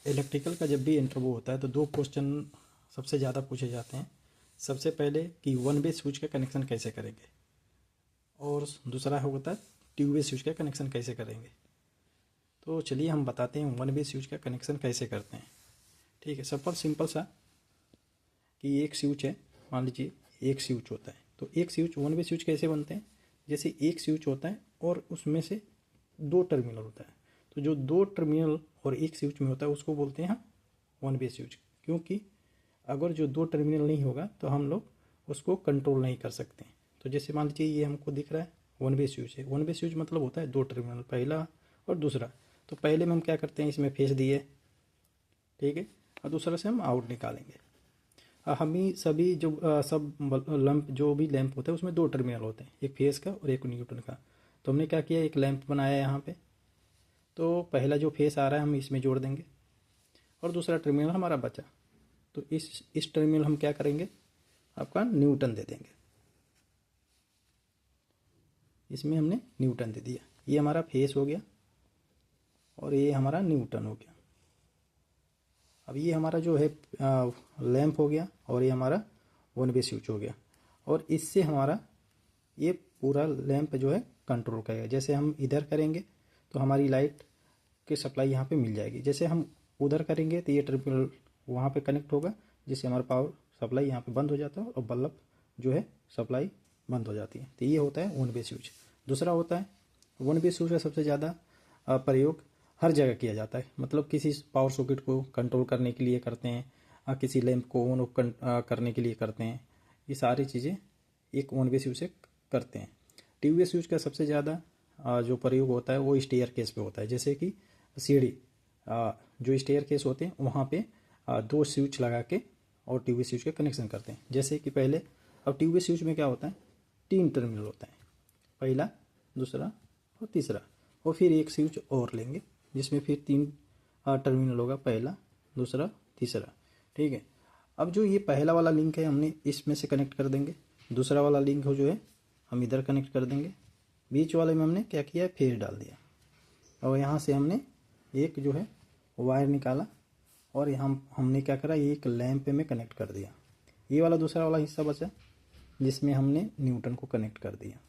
Electrical का जब भी इंटरव्यू होता है तो दो क्वेश्चन सबसे ज़्यादा पूछे जाते हैं। सबसे पहले कि वन वे स्विच का कनेक्शन कैसे करेंगे, और दूसरा होता है टू वे स्विच का कनेक्शन कैसे करेंगे। तो चलिए हम बताते हैं वन वे स्विच का कनेक्शन कैसे करते हैं। ठीक है, सब पर सिंपल सा कि एक स्विच है, मान लीजिए एक स्विच होता है, तो एक स्विच वन वे स्विच कैसे बनते हैं। जैसे एक स्विच होता है और उसमें से दो टर्मिनल होता है, तो जो दो टर्मिनल और एक स्विच में होता है उसको बोलते हैं हम वन वे स्विच। क्योंकि अगर जो दो टर्मिनल नहीं होगा तो हम लोग उसको कंट्रोल नहीं कर सकते। तो जैसे मान लीजिए ये हमको दिख रहा है वन वे स्विच है। वन वे स्विच मतलब होता है दो टर्मिनल, पहला और दूसरा। तो पहले में हम क्या करते हैं, इसमें फेस दिए, ठीक है, और दूसरा से हम आउट निकालेंगे। हम ही सभी जो सब लैंप जो भी लैंप होता है उसमें दो टर्मिनल होते हैं, एक फेस का और एक न्यूट्रल का। तो हमने क्या किया, एक लैंप बनाया यहाँ पे। तो पहला जो फेस आ रहा है हम इसमें जोड़ देंगे और दूसरा टर्मिनल हमारा बचा, तो इस टर्मिनल हम क्या करेंगे, आपका न्यूटन दे देंगे। इसमें हमने न्यूटन दे दिया, ये हमारा फेस हो गया और ये हमारा न्यूटन हो गया। अब ये हमारा जो है लैंप हो गया और ये हमारा वन वे स्विच हो गया, और इससे हमारा ये पूरा लैंप जो है कंट्रोल करेगा। जैसे हम इधर करेंगे तो हमारी लाइट की सप्लाई यहाँ पे मिल जाएगी, जैसे हम उधर करेंगे तो ये टर्मिनल वहाँ पे कनेक्ट होगा, जिससे हमारा पावर सप्लाई यहाँ पे बंद हो जाता है और बल्ब जो है सप्लाई बंद हो जाती है। तो ये होता है वन वे स्विच। दूसरा होता है वन वे स्विच का सबसे ज़्यादा प्रयोग हर जगह किया जाता है, मतलब किसी पावर सॉकेट को कंट्रोल करने के लिए करते हैं, किसी लैंप को ऑन ऑफ करने के लिए करते हैं। ये सारी चीज़ें एक वन वे स्विच से करते हैं। टू वे स्विच का सबसे ज़्यादा जो प्रयोग होता है वो स्टेयर केस पे होता है। जैसे कि सीढ़ी, जो स्टेयर केस होते हैं वहाँ पे दो स्विच लगा के और टू वे स्विच का कनेक्शन करते हैं। जैसे कि पहले, अब टू वे स्विच में क्या होता है, तीन टर्मिनल होता है, पहला, दूसरा और तीसरा, और फिर एक स्विच और लेंगे जिसमें फिर तीन टर्मिनल होगा, पहला, दूसरा, तीसरा। ठीक है, अब जो ये पहला वाला लिंक है हमने इसमें से कनेक्ट कर देंगे, दूसरा वाला लिंक हो जो है हम इधर कनेक्ट कर देंगे, बीच वाले में हमने क्या किया है, फेस डाल दिया, और यहाँ से हमने एक जो है वायर निकाला और यहाँ हमने क्या करा, ये एक लैंप में कनेक्ट कर दिया। ये वाला दूसरा वाला हिस्सा बचा जिसमें हमने न्यूटन को कनेक्ट कर दिया,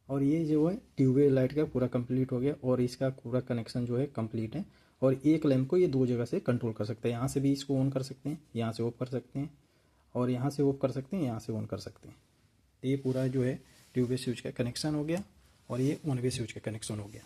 और ये जो है ट्यूबवेल लाइट का पूरा कंप्लीट हो गया, और इसका पूरा कनेक्शन जो है कंप्लीट है। और एक लैंप को ये दो जगह से कंट्रोल कर सकते हैं, यहाँ से भी इसको ऑन कर सकते हैं, यहाँ से ऑफ कर सकते हैं, और यहाँ से ऑफ कर सकते हैं, यहाँ से ऑन कर सकते हैं। ये पूरा जो है ट्यूबवेल स्विच का कनेक्शन हो गया और ये वन वे स्विच का कनेक्शन हो गया।